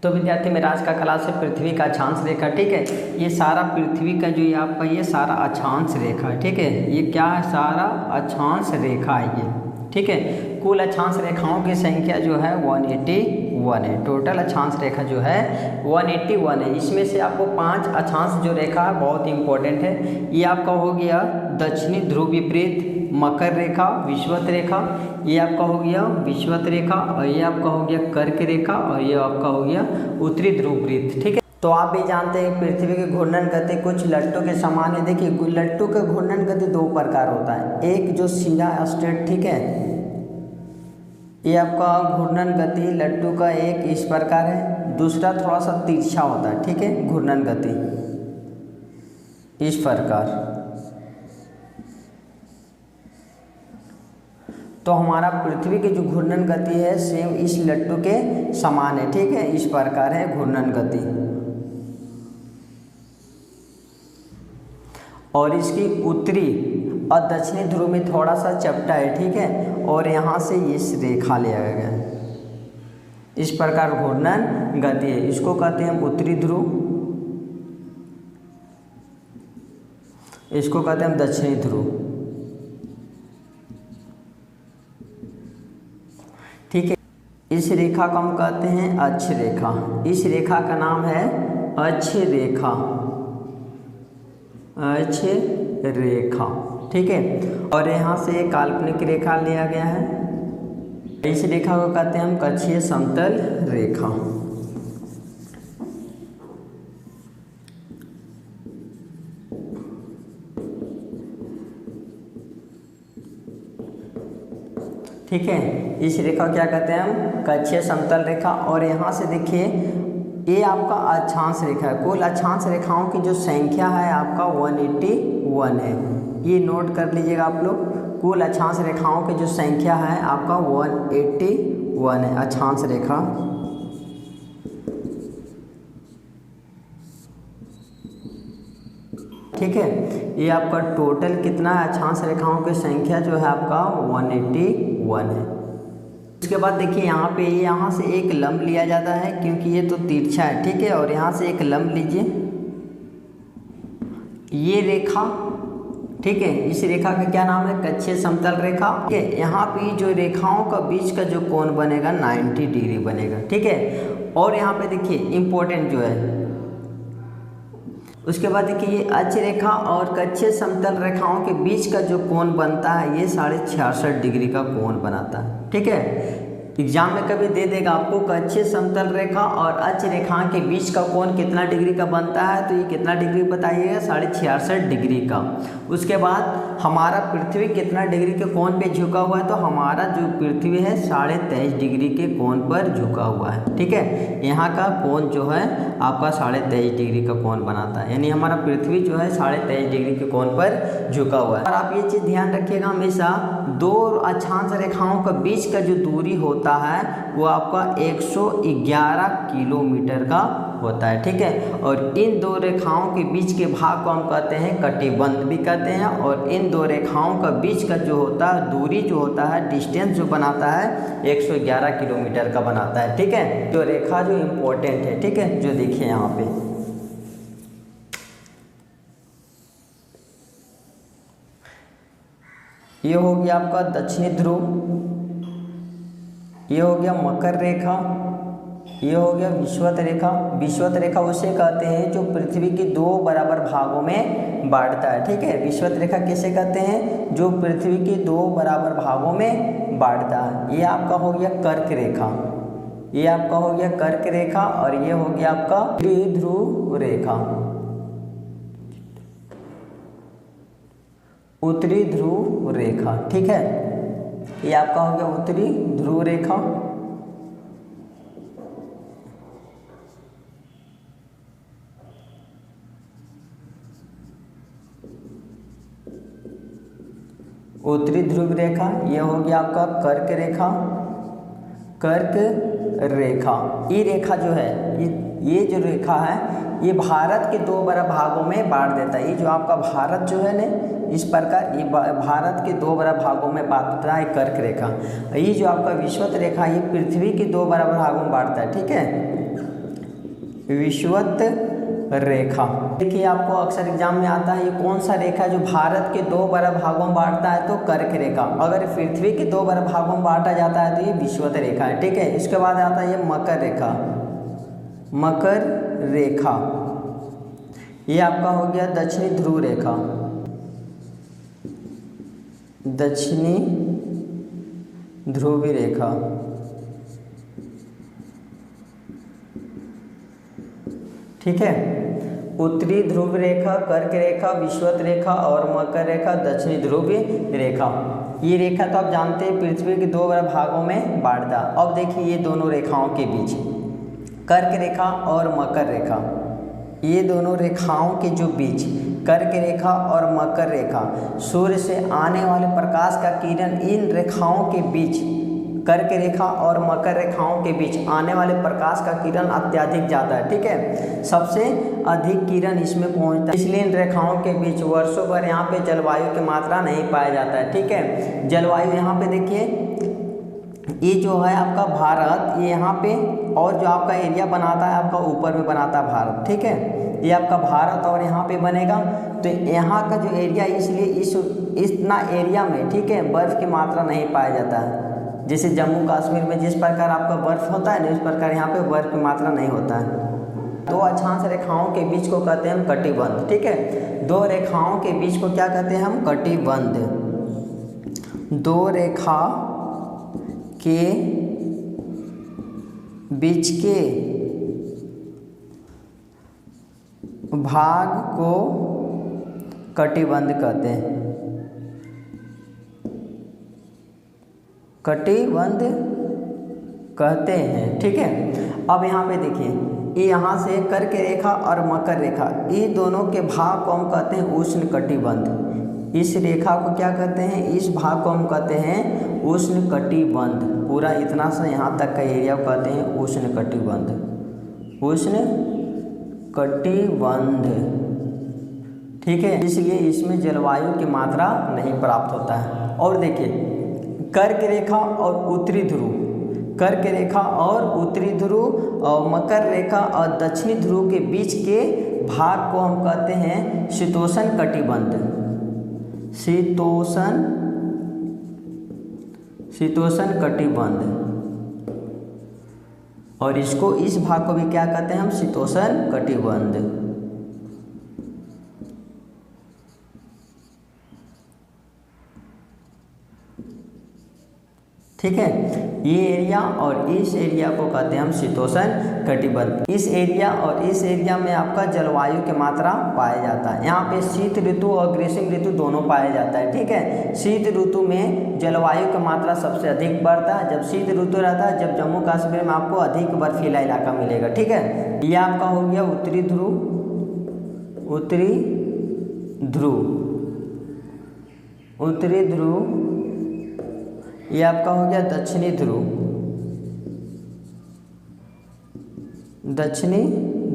तो विद्यार्थी मेरा आज का क्लास है पृथ्वी का अक्षांश रेखा। ठीक है, ये सारा पृथ्वी का जो ये आपका ये सारा अक्षांश रेखा है। ठीक है, ये क्या है, सारा अक्षांश रेखा है ये। ठीक है, कुल अक्षांश रेखाओं की संख्या जो है 181 है। टोटल अक्षांश रेखा जो है 181 है। इसमें से आपको 5 अक्षांश जो रेखा है बहुत इंपॉर्टेंट है। ये आपका हो गया दक्षिणी ध्रुव विपरीत, मकर रेखा, विषुवत रेखा, ये आपका हो गया विषुवत रेखा, और ये आपका हो गया कर्क रेखा, और ये आपका हो गया उत्तरी ध्रुव वृत्त। ठीक है, तो आप भी जानते हैं पृथ्वी की घूर्णन गति कुछ लट्टू के समान है। देखिए लट्टू का घूर्णन गति 2 प्रकार होता है। एक जो सीधा स्ट्रेट, ठीक है, ये आपका घूर्णन गति लट्टू का एक इस प्रकार है। दूसरा थोड़ा सा तिरछा होता है। ठीक है, घूर्णन गति इस प्रकार। तो हमारा पृथ्वी की जो घूर्णन गति है सेम इस लट्टू के समान है। ठीक है, इस प्रकार है घूर्णन गति, और इसकी उत्तरी और दक्षिणी ध्रुव में थोड़ा सा चपटा है। ठीक है, और यहाँ से इस रेखा लिया गया है। इस प्रकार घूर्णन गति है। इसको कहते हैं उत्तरी ध्रुव, इसको कहते हैं दक्षिणी ध्रुव। ठीक है, इस रेखा को हम कहते हैं अक्ष रेखा। इस रेखा का नाम है अक्ष रेखा, अक्ष रेखा। ठीक है, और यहाँ से एक काल्पनिक रेखा लिया गया है। इस रेखा को कहते हैं हम कक्षीय समतल रेखा। ठीक है, इस रेखा क्या कहते हैं हम, कक्षीय समतल रेखा। और यहाँ से देखिए ये आपका अक्षांश रेखा है। कुल अक्षांश रेखाओं की जो संख्या है आपका 181 है। ये नोट कर लीजिएगा आप लोग। कुल अक्षांश रेखाओं की जो संख्या है आपका 181 है अक्षांश रेखा। ठीक है, ये आपका टोटल कितना है, अक्षांश रेखाओं की संख्या जो है आपका 181 है। उसके बाद देखिए यहाँ पे यहाँ से एक लंब लिया जाता है क्योंकि ये तो तिरछा है। ठीक है, और यहाँ से एक लंब लीजिए, ये रेखा। ठीक है, इस रेखा का क्या नाम है, कक्षीय समतल रेखा। ठीक है, यहाँ पे जो रेखाओं का बीच का जो कोण बनेगा 90 डिग्री बनेगा। ठीक है, और यहाँ पे देखिए इम्पोर्टेंट जो है, उसके बाद देखिए ये अक्ष रेखा और कक्षीय समतल रेखाओं के बीच का जो कोण बनता है ये 66.5 डिग्री का कोण बनाता है। ठीक है, एग्जाम में कभी दे देगा आपको कक्षीय समतल रेखा और अक्ष रेखा के बीच का कोण कितना डिग्री का बनता है, तो ये कितना डिग्री बताइएगा, 66.5 डिग्री का। उसके बाद हमारा पृथ्वी कितना डिग्री के कोण पे झुका हुआ है, तो हमारा जो पृथ्वी है 23.5 डिग्री के कोण पर झुका हुआ है। ठीक है, यहाँ का कोण जो है आपका 23.5 डिग्री का कोण बनाता है, यानी हमारा पृथ्वी जो है 23.5 डिग्री के कोण पर झुका हुआ है। और आप ये चीज़ ध्यान रखिएगा हमेशा, दो अक्षांश रेखाओं का बीच का जो दूरी होता है वो आपका 111 किलोमीटर का होता है। ठीक है, और इन दो रेखाओं के बीच के भाग को हम कहते हैं कटिबंध भी कहते हैं। और इन दो रेखाओं का बीच का जो होता है दूरी जो होता है, डिस्टेंस जो बनाता है 111 किलोमीटर का बनाता है। ठीक है, जो रेखा जो इम्पोर्टेंट है। ठीक है, जो देखिए यहाँ पे ये हो गया आपका दक्षिणी ध्रुव, ये हो गया मकर रेखा, ये हो गया विषुवत रेखा। विषुवत रेखा उसे कहते हैं जो पृथ्वी की 2 बराबर भागों में बांटता है। ठीक है, विषुवत रेखा किसे कहते हैं, जो पृथ्वी की 2 बराबर भागों में बांटता है। ये आपका हो गया कर्क रेखा, ये आपका हो गया कर्क रेखा, और ये हो गया आपका त्रिध्रुव रेखा, उत्तरी ध्रुव रेखा। ठीक है, ये आपका हो गया उत्तरी ध्रुव रेखा। उत्तरी ध्रुव रेखा, ये हो गया आपका कर्क रेखा, कर्क रेखा। ये रेखा जो है ये जो रेखा है ये भारत के 2 बड़ा भागों में बांट देता है। ये जो आपका भारत जो है ना इस प्रकार ये भारत के 2 बड़ा भागों में बांटता है कर्क रेखा। ये जो आपका विषुवत रेखा ये पृथ्वी के 2 बराबर भागों में बांटता है। ठीक है, विषुवत रेखा। देखिए आपको अक्सर एग्जाम में आता है, ये कौन सा रेखा जो भारत के 2 बड़े भागों में बांटता है, तो कर्क रेखा। अगर पृथ्वी के 2 बड़े भागों में बांटा जाता है तो ये विषुवत रेखा है, ठीक है। इसके बाद आता है ये मकर रेखा। मकर रेखा ये आपका हो गया दक्षिणी ध्रुव रेखा। दक्षिणी ध्रुवी रेखा, ठीक है। उत्तरी ध्रुव रेखा, कर्क रेखा, विषुवत रेखा और मकर रेखा, दक्षिणी ध्रुवी रेखा। ये रेखा तो आप जानते हैं पृथ्वी के 2 बड़े भागों में बांटता। अब देखिए ये दोनों रेखाओं के बीच, कर्क रेखा और मकर रेखा, ये दोनों रेखाओं के जो बीच, कर्क रेखा और मकर रेखा, सूर्य से आने वाले प्रकाश का किरण इन रेखाओं के बीच, कर्क रेखा और मकर रेखाओं के बीच आने वाले प्रकाश का किरण अत्यधिक ज़्यादा है, ठीक है। सबसे अधिक किरण इसमें पहुंचता है, इसलिए इन रेखाओं के बीच वर्षों भर यहाँ पे जलवायु की मात्रा नहीं पाया जाता है, ठीक है। जलवायु यहाँ पे देखिए, ये जो है आपका भारत, ये यहाँ पे, और जो आपका एरिया बनाता है आपका ऊपर में बनाता है भारत, ठीक है। ये आपका भारत और यहाँ पे बनेगा, तो यहाँ का जो एरिया, इसलिए इतना एरिया में, ठीक है, बर्फ़ की मात्रा नहीं पाया जाता है। जैसे जम्मू कश्मीर में जिस प्रकार आपका बर्फ़ होता है ना, इस प्रकार यहाँ पे बर्फ़ की मात्रा नहीं होता है। 2 अक्षांश रेखाओं के बीच को कहते हैं हम कटिबंध, ठीक है। 2 रेखाओं के बीच को क्या कहते हैं हम? कटिबंध। 2 रेखा के बीच के भाग को कटिबंध कहते हैं। कटिबंध कहते हैं, ठीक है। अब यहाँ पे देखिए, ये यहाँ से कर्क रेखा और मकर रेखा, ये दोनों के भाग को हम कहते हैं उष्ण कटिबंध। इस रेखा को क्या कहते हैं? इस भाग को हम कहते हैं उष्ण कटिबंध। पूरा इतना से यहाँ तक का एरिया को कहते हैं उष्ण कटिबंध। उष्ण कटिबंध, ठीक है। इसलिए इसमें जलवायु की मात्रा नहीं प्राप्त होता है। और देखिए, कर्क रेखा और उत्तरी ध्रुव, कर्क रेखा और उत्तरी ध्रुव और मकर रेखा और दक्षिणी ध्रुव के बीच के भाग को हम कहते हैं शीतोष्ण कटिबंध। शीतोष्ण कटिबंध, और इसको, इस भाग को भी क्या कहते हैं हम? शीतोष्ण कटिबंध। ठीक है, ये एरिया और इस एरिया को कहते हैं हम शीतोष्ण कटिबंध। इस एरिया और इस एरिया में आपका जलवायु की मात्रा पाया जाता है। यहाँ पे शीत ऋतु और ग्रीष्म ऋतु दोनों पाया जाता है, ठीक है। शीत ऋतु में जलवायु की मात्रा सबसे अधिक बढ़ता है। जब शीत ऋतु रहता है, जब जम्मू कश्मीर में आपको अधिक बर्फीला इलाका मिलेगा, ठीक है। ये आपका हो गया उत्तरी ध्रुव, उत्तरी ध्रुव, उत्तरी ध्रुव। ये आपका हो गया दक्षिणी ध्रुव, दक्षिणी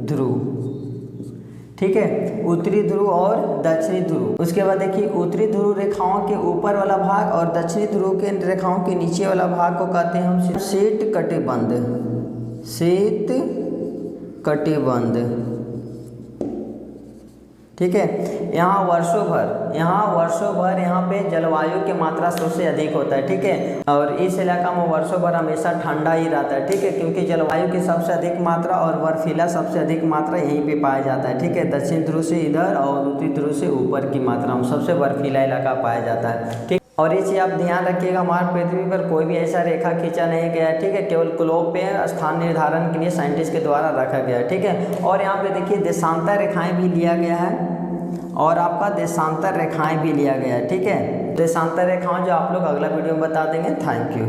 ध्रुव, ठीक है। उत्तरी ध्रुव और दक्षिणी ध्रुव। उसके बाद देखिए, उत्तरी ध्रुव रेखाओं के ऊपर वाला भाग और दक्षिणी ध्रुव के रेखाओं के नीचे वाला भाग को कहते हैं हम शीत कटिबंध। शीत कटिबंध, ठीक है। यहाँ वर्षों भर यहाँ पे जलवायु की मात्रा सबसे अधिक होता है, ठीक है। और इस इलाका में वर्षों भर हमेशा ठंडा ही रहता है, ठीक है, क्योंकि जलवायु की सबसे अधिक मात्रा और बर्फीला सबसे अधिक मात्रा यहीं पे पाया जाता है, ठीक है। दक्षिण ध्रुव से इधर और उत्तरी ध्रुव से ऊपर की मात्रा में सबसे बर्फीला इलाका पाया जाता है, ठीक। और ये चीज़ आप ध्यान रखिएगा, हमारे पृथ्वी पर कोई भी ऐसा रेखा खींचा नहीं गया है, ठीक है। केवल ग्लोब पे स्थान निर्धारण के लिए साइंटिस्ट के द्वारा रखा गया है, ठीक है। और यहाँ पे देखिए देशांतर रेखाएं भी लिया गया है और आपका देशांतर रेखाएं भी लिया गया है, ठीक है। देशांतर रेखाएं जो आप लोग अगला वीडियो में बता देंगे। Thank you.